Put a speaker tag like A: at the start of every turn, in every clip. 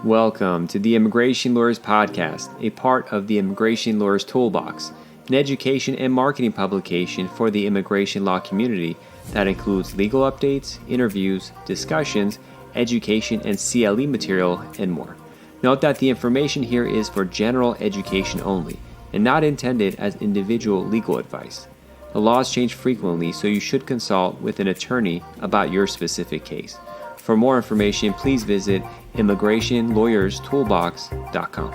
A: Welcome to the Immigration Lawyers Podcast, a part of the Immigration Lawyers Toolbox, an education and marketing publication for the immigration law community that includes legal updates, interviews, discussions, education and CLE material, and more. Note that the information here is for general education only and not intended as individual legal advice. The laws change frequently, so you should consult with an attorney about your specific case. For more information, please visit immigrationlawyerstoolbox.com.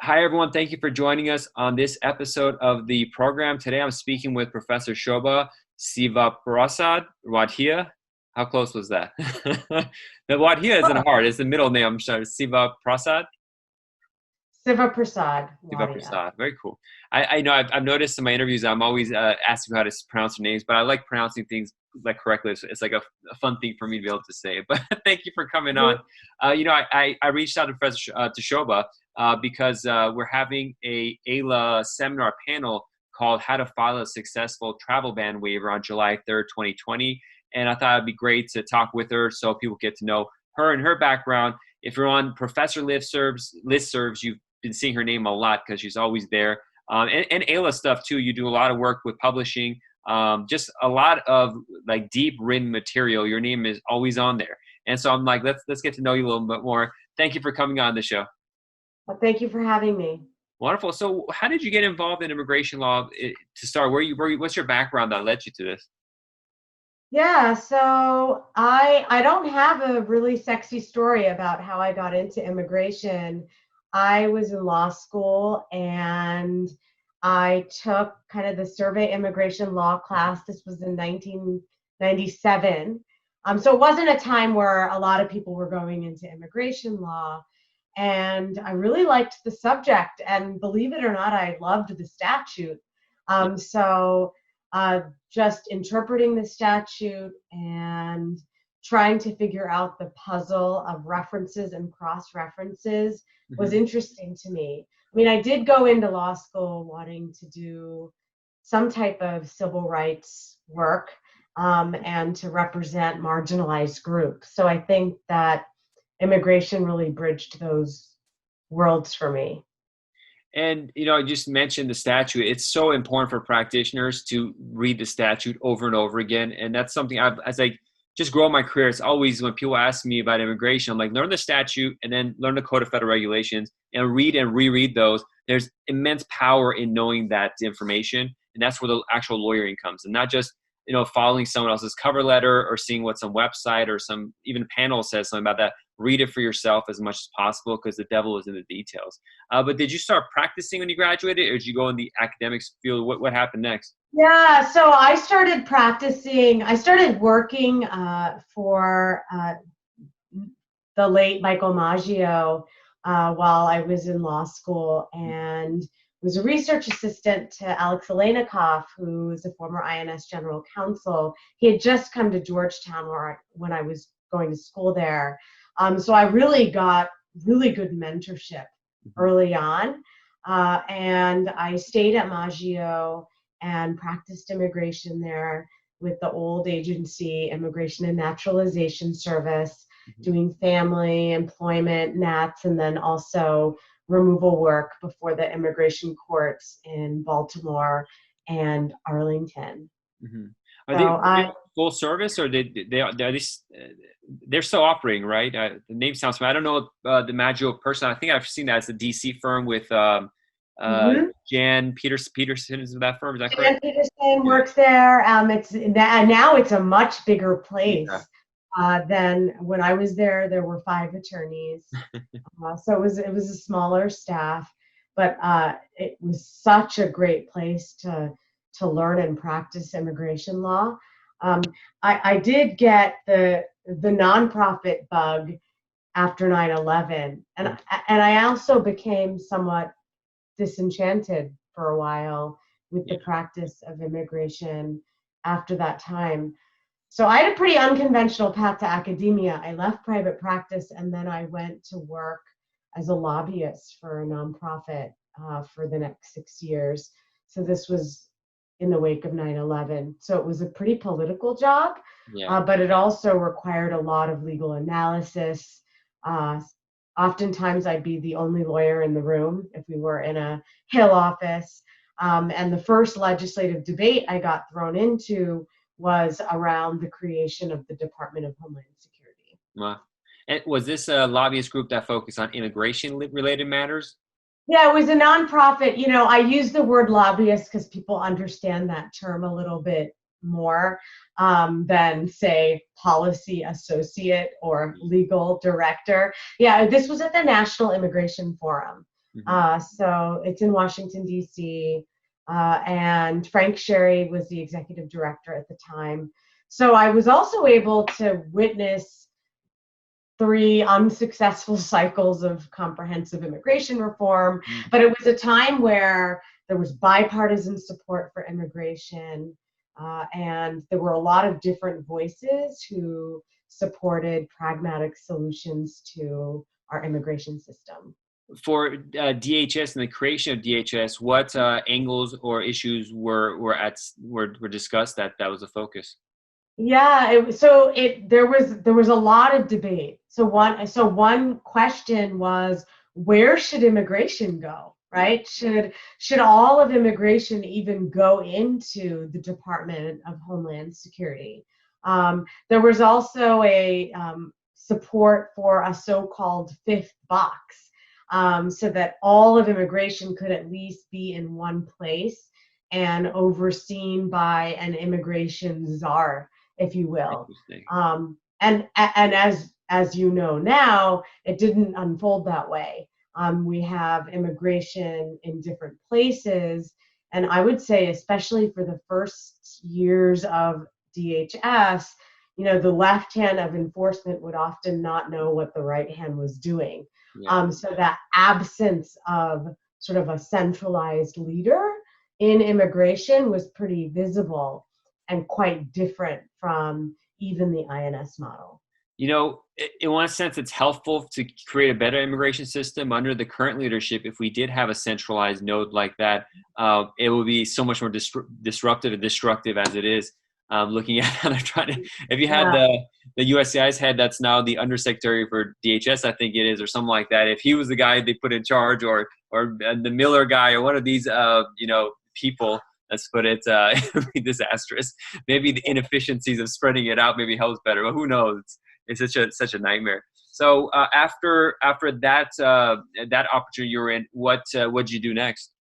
A: Hi, everyone. Thank you for joining us on this episode of the program. Today, I'm speaking with Professor Shoba Sivaprasad Wadhia. How close was that? The Wadhia isn't hard. It's the middle name. I'm sorry. Sivaprasad?
B: Sivaprasad.
A: Sivaprasad. Very cool. I know I've noticed in my interviews, I'm always asking how to pronounce your names, but I like pronouncing things like correctly. It's like a fun thing for me to be able to say. But thank you for coming on. I reached out to Professor Shoba because we're having a LALA seminar panel called How to File a Successful Travel Ban Waiver on July 3rd, 2020. And I thought it'd be great to talk with her so people get to know her and her background. If you're on professor listservs, you've been seeing her name a lot because she's always there. And ALA stuff too. You do a lot of work with publishing, just a lot of like deep written material. Your name is always on there. And so I'm like, let's get to know you a little bit more. Thank you for coming on the show.
B: Well, thank you for having me.
A: Wonderful. So how did you get involved in immigration law to start? What's your background that led you to this?
B: Yeah, so I don't have a really sexy story about how I got into immigration. I was in law school and I took kind of the survey immigration law class. This was in 1997. So it wasn't a time where a lot of people were going into immigration law. And I really liked the subject. And believe it or not, I loved the statute. Just interpreting the statute and trying to figure out the puzzle of references and cross-references was interesting to me. I mean, I did go into law school wanting to do some type of civil rights work and to represent marginalized groups. So I think that immigration really bridged those worlds for me.
A: And, I just mentioned the statute. It's so important for practitioners to read the statute over and over again. And that's something as I just grow my career, it's always when people ask me about immigration, I'm like, learn the statute and then learn the Code of Federal Regulations and read and reread those. There's immense power in knowing that information. And that's where the actual lawyering comes. And not just, following someone else's cover letter or seeing what some website or some even panel says something about that. Read it for yourself as much as possible because the devil is in the details. But did you start practicing when you graduated, or did you go in the academics field? What happened next?
B: Yeah, so I started practicing. I started working for the late Michael Maggio while I was in law school, and was a research assistant to Alex Alenikoff, who is a former INS general counsel. He had just come to Georgetown when I was going to school there. So I really got really good mentorship early on. And I stayed at Maggio and practiced immigration there with the old agency, Immigration and Naturalization Service, doing family, employment, NATs, and then also removal work before the immigration courts in Baltimore and Arlington.
A: Are they full service, or they're still operating, right? The name sounds familiar. I don't know the Maggio person. I think I've seen that as a DC firm with Jan Peterson is that firm. Is that correct?
B: Jan Peterson works there. Now it's a much bigger place than when I was there. There were 5 attorneys, so it was a smaller staff, but it was such a great place to learn and practice immigration law. I did get the nonprofit bug after 9/11, and I also became somewhat disenchanted for a while with the practice of immigration after that time. So I had a pretty unconventional path to academia. I left private practice and then I went to work as a lobbyist for a nonprofit for the next 6 years. So this was in the wake of 9/11. So it was a pretty political job, but it also required a lot of legal analysis, Uh, Oftentimes, I'd be the only lawyer in the room if we were in a Hill office. And the first legislative debate I got thrown into was around the creation of the Department of Homeland Security.
A: Wow. And was this a lobbyist group that focused on immigration-related matters?
B: Yeah, it was a nonprofit. You know, I use the word lobbyist because people understand that term a little bit more than, say, policy associate or legal director. Yeah, this was at the National Immigration Forum. So it's in Washington, D.C. And Frank Sherry was the executive director at the time. So I was also able to witness 3 unsuccessful cycles of comprehensive immigration reform, but it was a time where there was bipartisan support for immigration, and there were a lot of different voices who supported pragmatic solutions to our immigration system.
A: For DHS and the creation of DHS, what angles or issues were discussed that was a focus?
B: Yeah, there was a lot of debate. So one question was, where should immigration go, right? Should all of immigration even go into the Department of Homeland Security? There was also a support for a so-called fifth box, so that all of immigration could at least be in one place and overseen by an immigration czar, if you will. And as you know now, it didn't unfold that way. We have immigration in different places, and I would say, especially for the first years of DHS, you know, the left hand of enforcement would often not know what the right hand was doing. So that absence of sort of a centralized leader in immigration was pretty visible and quite different from even the INS model.
A: You know, in one sense, it's helpful to create a better immigration system under the current leadership. If we did have a centralized node like that, it would be so much more disruptive and destructive as it is. Looking at how they're trying to, if you had the USCIS head that's now the undersecretary for DHS, I think it is, or something like that. If he was the guy they put in charge, or the Miller guy, or one of these, people, let's put it, it would be disastrous. Maybe the inefficiencies of spreading it out maybe helps better, but who knows? It's such a nightmare. So after that that opportunity you were in, what did you do next?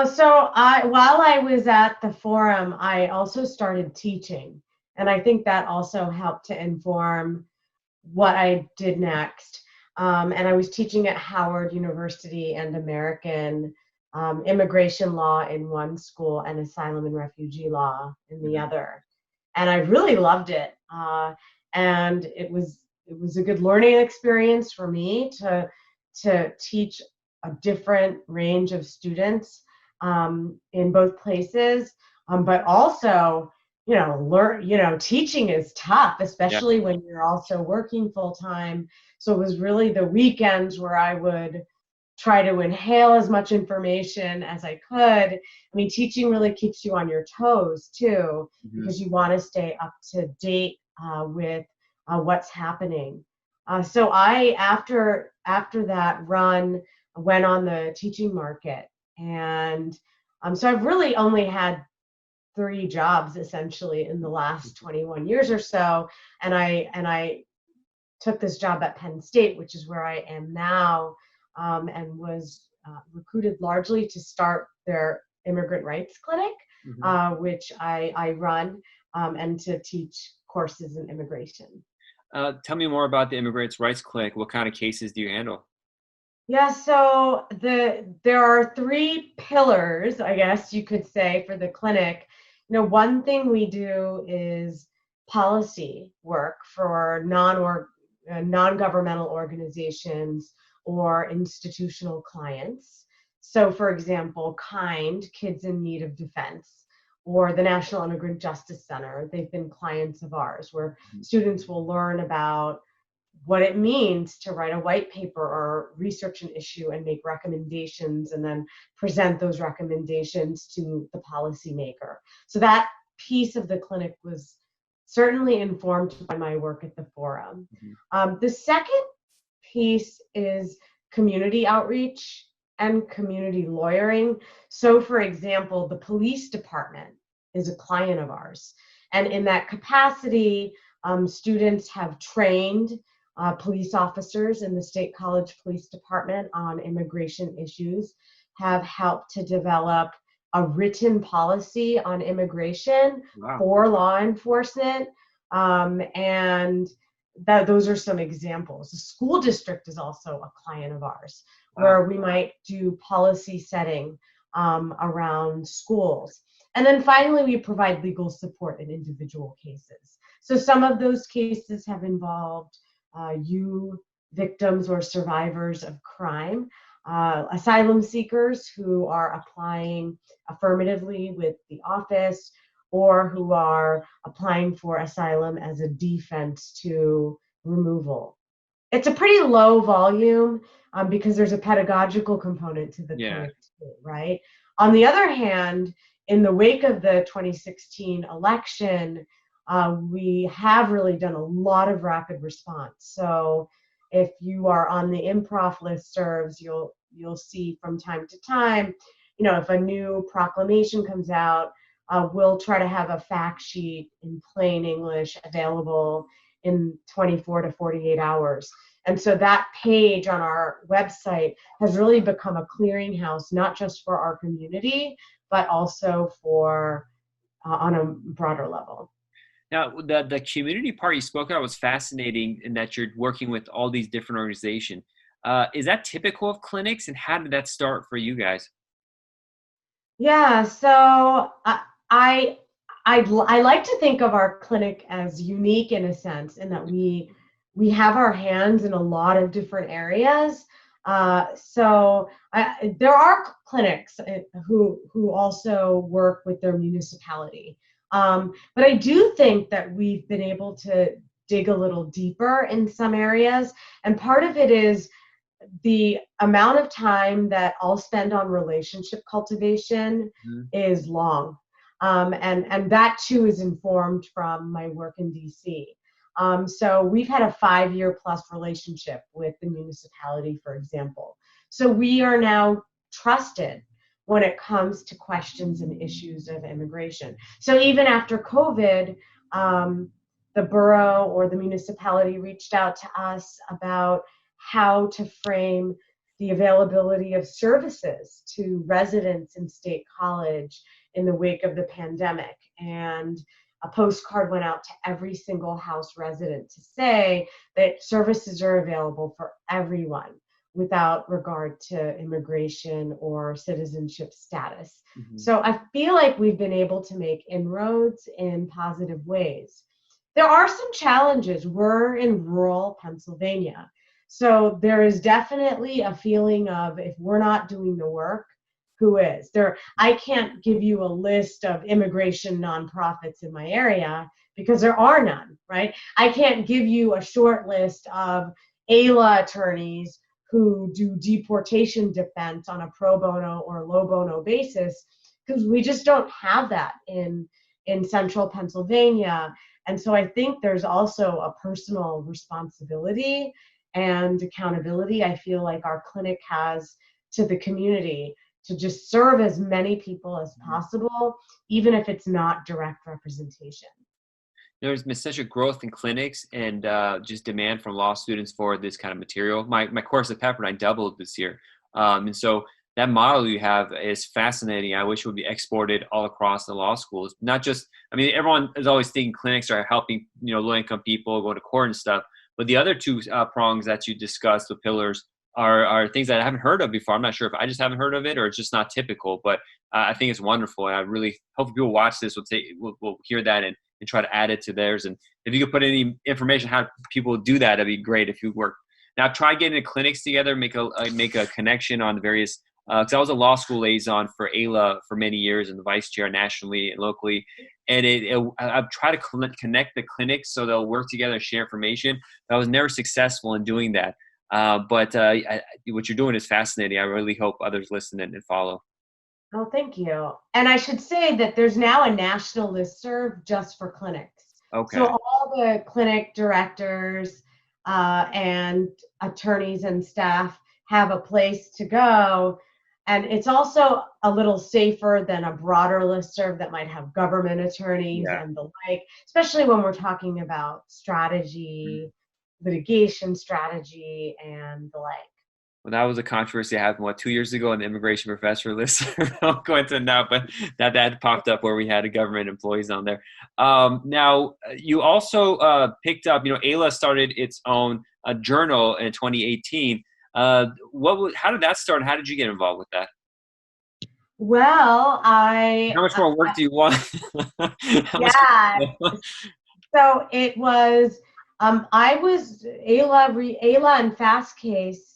B: So while I was at the forum, I also started teaching, and I think that also helped to inform what I did next. And I was teaching at Howard University and American immigration law in one school and asylum and refugee law in the other. And I really loved it. And it was a good learning experience for me to teach a different range of students in both places. But also, teaching is tough, especially when you're also working full time. So it was really the weekends where I would try to inhale as much information as I could. I mean, teaching really keeps you on your toes too, because you want to stay up to date with what's happening. So I, after that run, went on the teaching market. And so I've really only had 3 jobs essentially in the last 21 years or so. And I took this job at Penn State, which is where I am now, and was recruited largely to start their immigrant rights clinic, which I run, and to teach courses in immigration.
A: Tell me more about the Immigrants' Rights Clinic. What kind of cases do you handle?
B: Yeah, so there are 3 pillars, I guess you could say, for the clinic. One thing we do is policy work for non-governmental organizations or institutional clients. So, for example, KIND, Kids in Need of Defense, or the National Immigrant Justice Center. They've been clients of ours, where students will learn about what it means to write a white paper or research an issue and make recommendations, and then present those recommendations to the policymaker. So that piece of the clinic was certainly informed by my work at the forum. The second piece is community outreach and community lawyering. So for example, the police department is a client of ours. And in that capacity, students have trained police officers in the State College Police Department on immigration issues, have helped to develop a written policy on immigration for law enforcement. And those are some examples. The school district is also a client of ours, where we might do policy setting around schools. And then finally, we provide legal support in individual cases. So some of those cases have involved you victims or survivors of crime, asylum seekers who are applying affirmatively with the office, or who are applying for asylum as a defense to removal. It's a pretty low volume because there's a pedagogical component to the clinic too, right? On the other hand, in the wake of the 2016 election, we have really done a lot of rapid response. So if you are on the improv listservs, you'll see from time to time, if a new proclamation comes out, we'll try to have a fact sheet in plain English available in 24 to 48 hours. And so that page on our website has really become a clearinghouse, not just for our community, but also for on a broader level.
A: Now, the community part you spoke about was fascinating in that you're working with all these different organizations. Is that typical of clinics, and how did that start for you guys?
B: Yeah, so I like to think of our clinic as unique in a sense, in that we have our hands in a lot of different areas. So there are clinics who also work with their municipality. But I do think that we've been able to dig a little deeper in some areas. And part of it is the amount of time that I'll spend on relationship cultivation is long. And that too is informed from my work in DC. So we've had a 5-year plus relationship with the municipality, for example. So we are now trusted when it comes to questions and issues of immigration. So even after COVID, the borough or the municipality reached out to us about how to frame the availability of services to residents in State College in the wake of the pandemic. And a postcard went out to every single house resident to say that services are available for everyone without regard to immigration or citizenship status. So I feel like we've been able to make inroads in positive ways. There are some challenges. We're in rural Pennsylvania. So there is definitely a feeling of, if we're not doing the work, who is? I can't give you a list of immigration nonprofits in my area because there are none, right? I can't give you a short list of LALA attorneys who do deportation defense on a pro bono or low bono basis, because we just don't have that in central Pennsylvania. And so I think there's also a personal responsibility and accountability I feel like our clinic has to the community to just serve as many people as possible, even if it's not direct representation.
A: There's been such a growth in clinics and just demand from law students for this kind of material. My course at Pepperdine doubled this year. And so that model you have is fascinating. I wish it would be exported all across the law schools. Not just, everyone is always thinking clinics are helping, low-income people go to court and stuff. But the other two prongs that you discussed, the pillars, are things that I haven't heard of before. I'm not sure if I just haven't heard of it or it's just not typical, but I think it's wonderful. And I really hope people watch this will hear that and try to add it to theirs. And if you could put any information how people do that, that'd be great if you work. Now try getting the clinics together, make a connection on the various, because I was a law school liaison for ALA for many years and the vice chair nationally and locally. And I've tried to connect the clinics so they'll work together and share information. But I was never successful in doing that. But what you're doing is fascinating. I really hope others listen and follow.
B: Oh, thank you. And I should say that there's now a national listserv just for clinics.
A: Okay.
B: So all the clinic directors and attorneys and staff have a place to go. And it's also a little safer than a broader listserv that might have government attorneys and the like, especially when we're talking about strategy, litigation strategy, and the like.
A: Well, that was a controversy that happened, 2 years ago on the immigration professor list. I won't go into it now, but that popped up where we had a government employees on there. Now, you also picked up, ALA started its own journal in 2018. How did that start, and how did you get involved with that?
B: Well,
A: How much more work do you want?
B: So it was, I was ALA and Fast Case,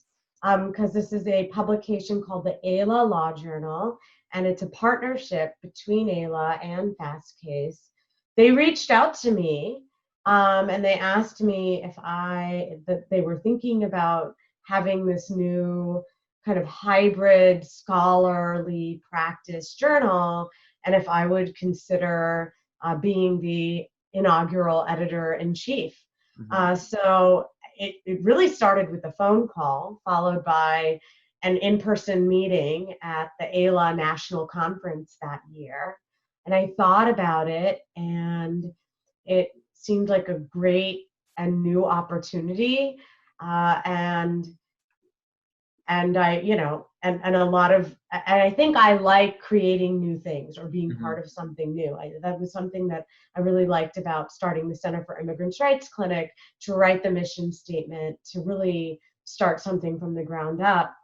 B: because this is a publication called the LALA Journal, and it's a partnership between ALA and Fast Case. They reached out to me, and they asked me that they were thinking about having this new kind of hybrid scholarly practice journal, and if I would consider being the inaugural editor-in-chief. So it really started with a phone call, followed by an in-person meeting at the ALA National Conference that year. And I thought about it, and it seemed like a great and new opportunity. And I think I like creating new things or being part of something new. That was something that I really liked about starting the Center for Immigrants' Rights Clinic, to write the mission statement, to really start something from the ground up.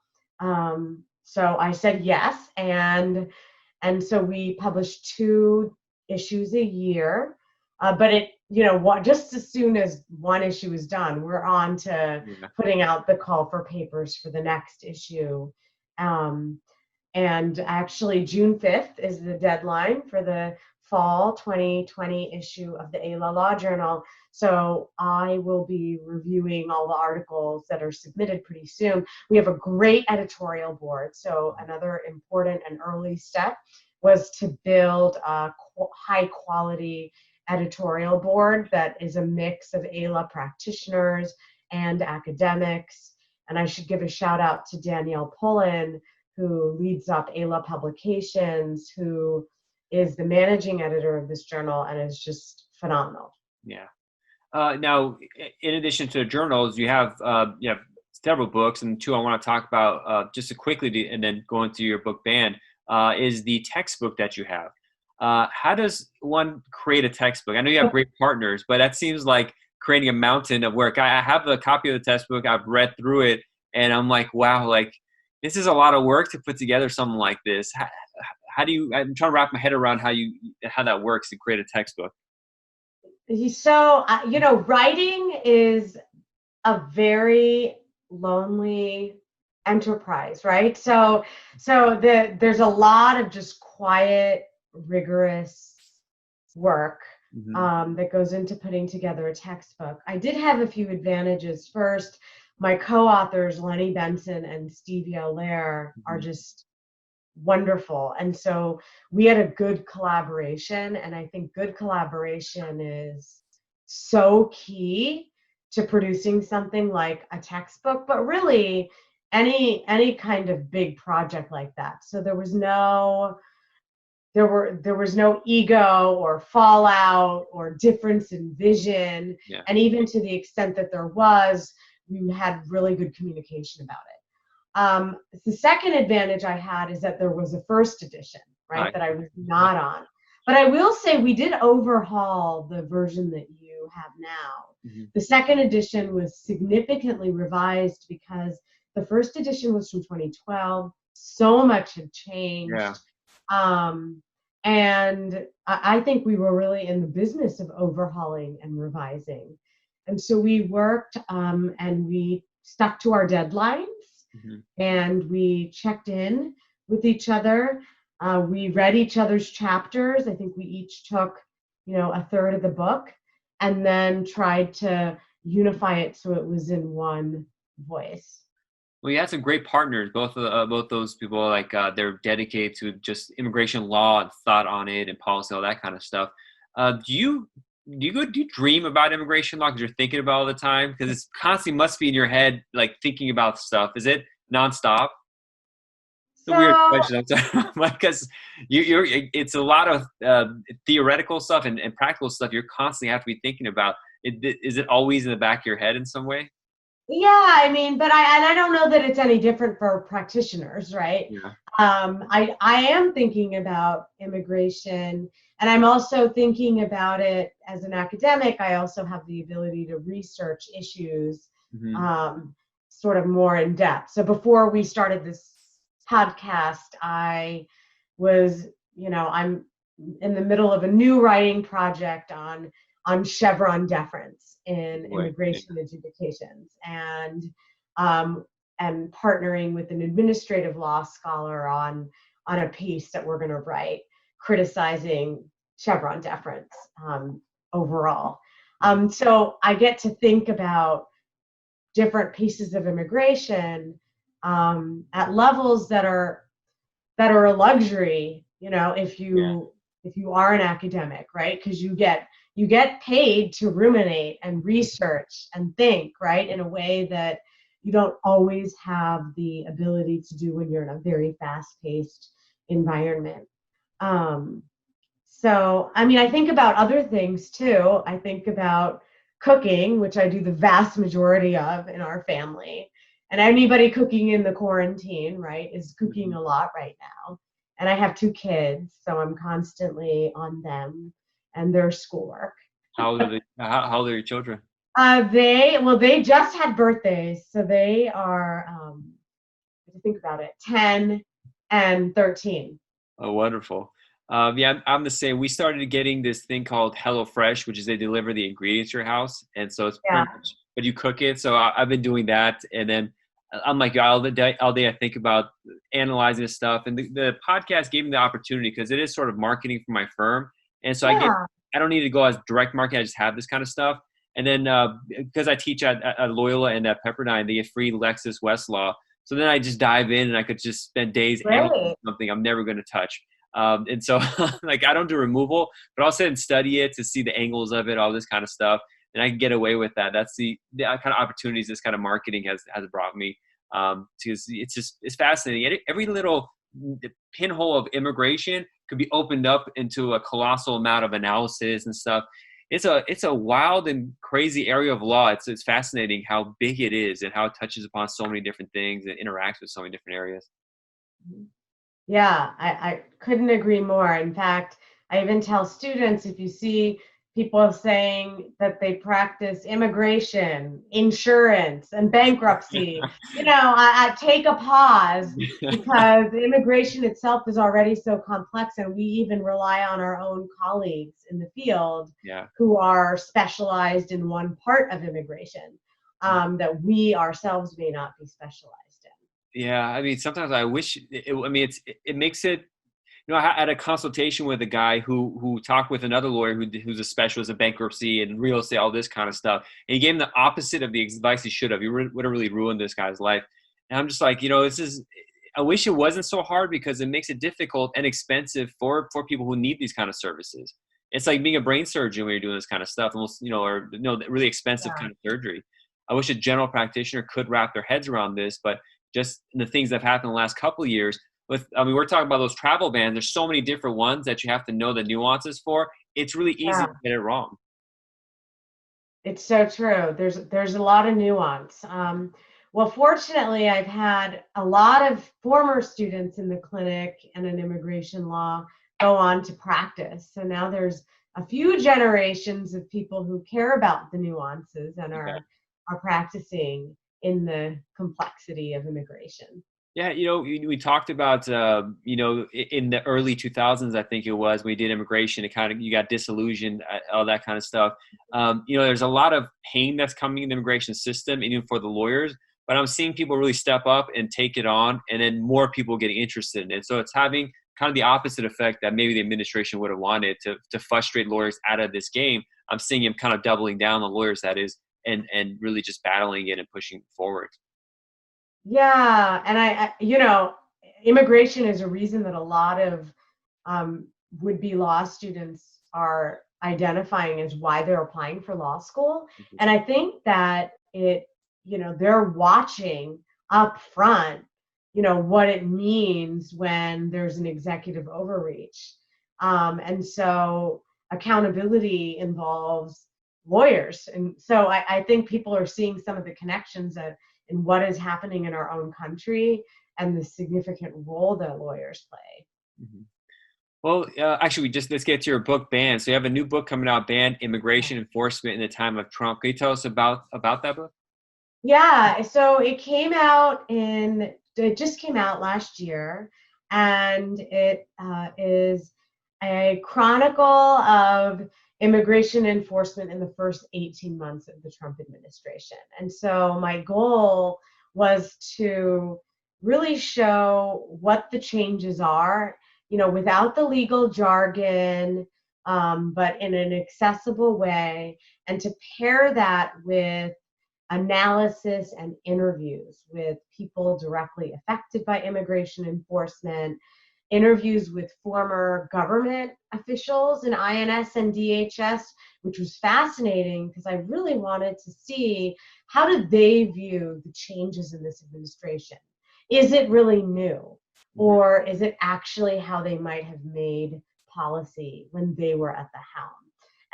B: So I said yes, and so we published 2 issues a year. But just as soon as one issue is done, we're on to putting out the call for papers for the next issue. And actually, June 5th is the deadline for the fall 2020 issue of the LALA Journal. So I will be reviewing all the articles that are submitted pretty soon. We have a great editorial board. So another important and early step was to build a high quality editorial board that is a mix of ALA practitioners and academics. And I should give a shout out to Danielle Pullen, who leads up ALA Publications, who is the managing editor of this journal and is just phenomenal.
A: Yeah. Now, in addition to the journals, you have several books, and 2 I want to talk about just quickly, and then go into your book band, is the textbook that you have. How does one create a textbook? I know you have great partners, but that seems like creating a mountain of work. I have a copy of the textbook. I've read through it, and I'm like, wow, like this is a lot of work to put together something like this. How do you? I'm trying to wrap my head around how that works to create a textbook.
B: So writing is a very lonely enterprise, right? So there's a lot of just quiet, rigorous work that goes into putting together a textbook. I did have a few advantages. First, my co-authors, Lenny Benson and Steve Yoler, are just wonderful. And so we had a good collaboration, and I think good collaboration is so key to producing something like a textbook, but really any kind of big project like that. So there was no ego or fallout or difference in vision. Yeah. And even to the extent that there was, we had really good communication about it. The second advantage I had is that there was a first edition, right, that I was not on. But I will say we did overhaul the version that you have now. The second edition was significantly revised because the first edition was from 2012. So much had changed. Yeah. And I think we were really in the business of overhauling and revising. And so we worked and we stuck to our deadlines, and we checked in with each other. We read each other's chapters. I think we each took, a third of the book, and then tried to unify it so it was in one voice.
A: Well, you had some great partners. Both those people, like they're dedicated to just immigration law and thought on it and policy, all that kind of stuff. Do you do you dream about immigration law because you're thinking about it all the time? Because it's constantly must be in your head, like thinking about stuff. Is it nonstop? It's a weird
B: So
A: question. I'm sorry. Because it's a lot of theoretical stuff and practical stuff you constantly have to be thinking about. Is it always in the back of your head in some way?
B: yeah, I mean, but I don't know that it's any different for practitioners, right?
A: Yeah.
B: I am thinking about immigration, and I'm also thinking about it as an academic. I also have the ability to research issues
A: Hmm.
B: um, sort of more in depth. So before we started this podcast, I was, I'm in the middle of a new writing project on Chevron deference in
A: Boy.
B: immigration adjudications, um, and partnering with an administrative law scholar on a piece that we're going to write criticizing Chevron deference overall. So I get to think about different pieces of immigration at levels that are a luxury,
A: Yeah.
B: if you are an academic, right? Because you get paid to ruminate and research and think, right, in a way that you don't always have the ability to do when you're in a very fast-paced environment. Um, so, I mean, I think about other things too. I think about cooking, which I do the vast majority of in our family. And anybody cooking in the quarantine, right, is cooking
A: Mhm.
B: a lot right now. And I have 2 kids, so I'm constantly on them and their schoolwork.
A: How old are your children?
B: They just had birthdays, so they are, if you think about it, 10 and 13.
A: Oh, wonderful. Yeah, I'm the same. We started getting this thing called HelloFresh, which is they deliver the ingredients to your house, and so it's
B: Yeah,
A: pretty much, but you cook it. So I've been doing that, and then I'm like all day I think about analyzing this stuff, and the podcast gave me the opportunity because it is sort of marketing for my firm, and so
B: yeah,
A: I don't need to go as direct marketing. I just have this kind of stuff, and then because I teach at Loyola and at Pepperdine, they get free Lexis Westlaw. So then I just dive in, and I could just spend days analyzing
B: great.
A: something I'm never going to touch. And so like I don't do removal, but I'll sit and study it to see the angles of it, all this kind of stuff. And I can get away with that. That's the kind of opportunities this kind of marketing has brought me. Because it's fascinating. Every little pinhole of immigration could be opened up into a colossal amount of analysis and stuff. It's a wild and crazy area of law. It's fascinating how big it is and how it touches upon so many different things and interacts with so many different areas.
B: Yeah, I couldn't agree more. In fact, I even tell students if you see people saying that they practice immigration, insurance, and bankruptcy, I take a pause because immigration itself is already so complex, and we even rely on our own colleagues in the field
A: Yeah.
B: who are specialized in one part of immigration that we ourselves may not be specialized in.
A: Yeah, I mean, sometimes I wish. I mean, it makes it. I had a consultation with a guy who talked with another lawyer who's a specialist in bankruptcy and real estate, all this kind of stuff. And he gave him the opposite of the advice he should have. He would have really ruined this guy's life. And I'm just like, this is. I wish it wasn't so hard because it makes it difficult and expensive for people who need these kind of services. It's like being a brain surgeon when you're doing this kind of stuff, almost, or really expensive
B: Yeah.
A: kind of surgery. I wish a general practitioner could wrap their heads around this, but just the things that have happened in the last couple of years we're talking about those travel bans. There's so many different ones that you have to know the nuances for. It's really easy
B: Yeah.
A: to get it wrong.
B: It's so true. There's a lot of nuance. Well, fortunately, I've had a lot of former students in the clinic and in immigration law go on to practice. So now there's a few generations of people who care about the nuances and
A: Yeah.
B: are practicing in the complexity of immigration.
A: Yeah, we talked about, in the early 2000s, I think it was, we did immigration. It kind of, you got disillusioned, all that kind of stuff. There's a lot of pain that's coming in the immigration system, even for the lawyers. But I'm seeing people really step up and take it on, and then more people getting interested in it. So it's having kind of the opposite effect that maybe the administration would have wanted to frustrate lawyers out of this game. I'm seeing him kind of doubling down on lawyers, that is, and really just battling it and pushing forward.
B: Yeah, and immigration is a reason that a lot of would-be law students are identifying as why they're applying for law school. And I think that they're watching up front, what it means when there's an executive overreach. And so accountability involves lawyers. And so I think people are seeing some of the connections in what is happening in our own country and the significant role that lawyers play.
A: Mm-hmm. Well, actually, let's get to your book, Banned. So you have a new book coming out, Banned: Immigration Enforcement in the Time of Trump. Can you tell us about that book?
B: Yeah, so it just came out last year, and it is a chronicle of immigration enforcement in the first 18 months of the Trump administration. And so my goal was to really show what the changes are, without the legal jargon, but in an accessible way, and to pair that with analysis and interviews with people directly affected by immigration enforcement, interviews with former government officials in INS and DHS, which was fascinating because I really wanted to see how did they view the changes in this administration. Is it really new? Or is it actually how they might have made policy when they were at the helm?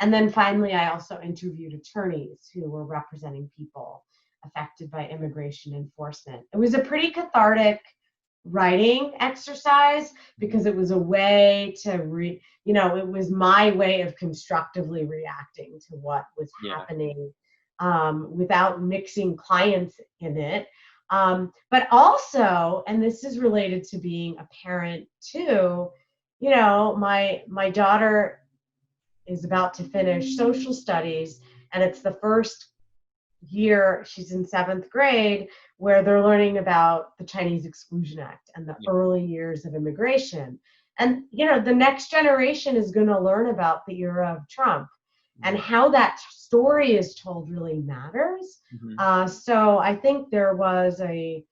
B: And then finally, I also interviewed attorneys who were representing people affected by immigration enforcement. It was a pretty cathartic writing exercise because it was a way to it was my way of constructively reacting to what was happening without mixing clients in it. But also, and this is related to being a parent too, my daughter is about to finish social studies, and it's the first year, she's in 7th grade, where they're learning about the Chinese Exclusion Act and the early years of immigration. And, the next generation is going to learn about the era of Trump, and how that story is told really matters. So I think there was a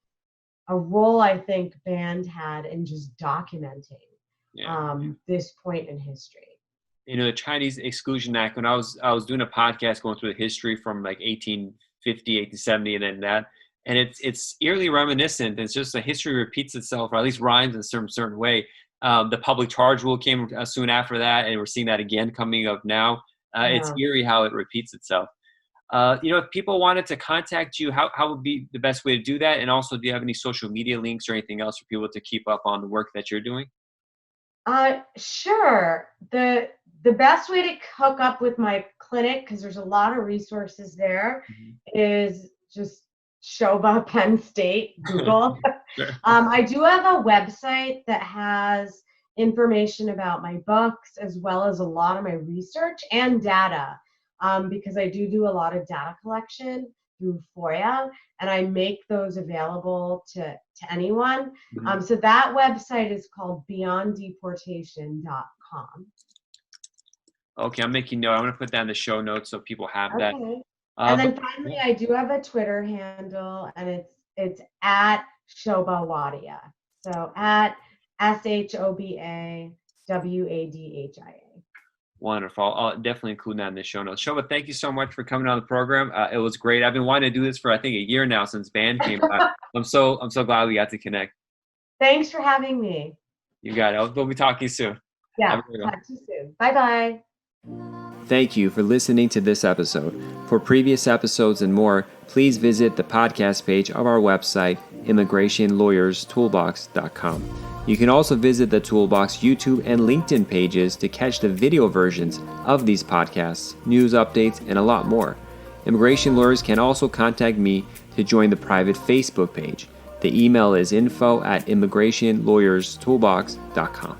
B: role I think Banned had in just documenting this point in history.
A: The Chinese Exclusion Act, when I was doing a podcast going through the history from like 1850, 1870, and then that, and it's eerily reminiscent. It's just the history repeats itself, or at least rhymes in a certain way. The public charge rule came soon after that, and we're seeing that again coming up now. It's eerie how it repeats itself. If people wanted to contact you, how would be the best way to do that? And also, do you have any social media links or anything else for people to keep up on the work that you're doing?
B: Sure. The best way to hook up with my clinic, because there's a lot of resources there, is just Shoba, Penn State, Google.
A: Sure.
B: I do have a website that has information about my books, as well as a lot of my research and data, because I do a lot of data collection through FOIA, and I make those available to anyone. So that website is called beyonddeportation.com.
A: Okay, I'm making note. I'm going to put that in the show notes so people have that.
B: And then finally, I do have a Twitter handle, and it's at Shoba Wadhia. So at SHOBAWADHIA.
A: Wonderful. I'll definitely include that in the show notes. Shoba, thank you so much for coming on the program. It was great. I've been wanting to do this for I think a year now since Banned came out. I'm so glad we got to connect.
B: Thanks for having me.
A: You got it. We'll be talking soon.
B: Yeah, talk to you soon. Bye-bye.
C: Thank you for listening to this episode. For previous episodes and more, please visit the podcast page of our website, immigrationlawyerstoolbox.com. You can also visit the Toolbox YouTube and LinkedIn pages to catch the video versions of these podcasts, news updates, and a lot more. Immigration lawyers can also contact me to join the private Facebook page. The email is info@immigrationlawyerstoolbox.com.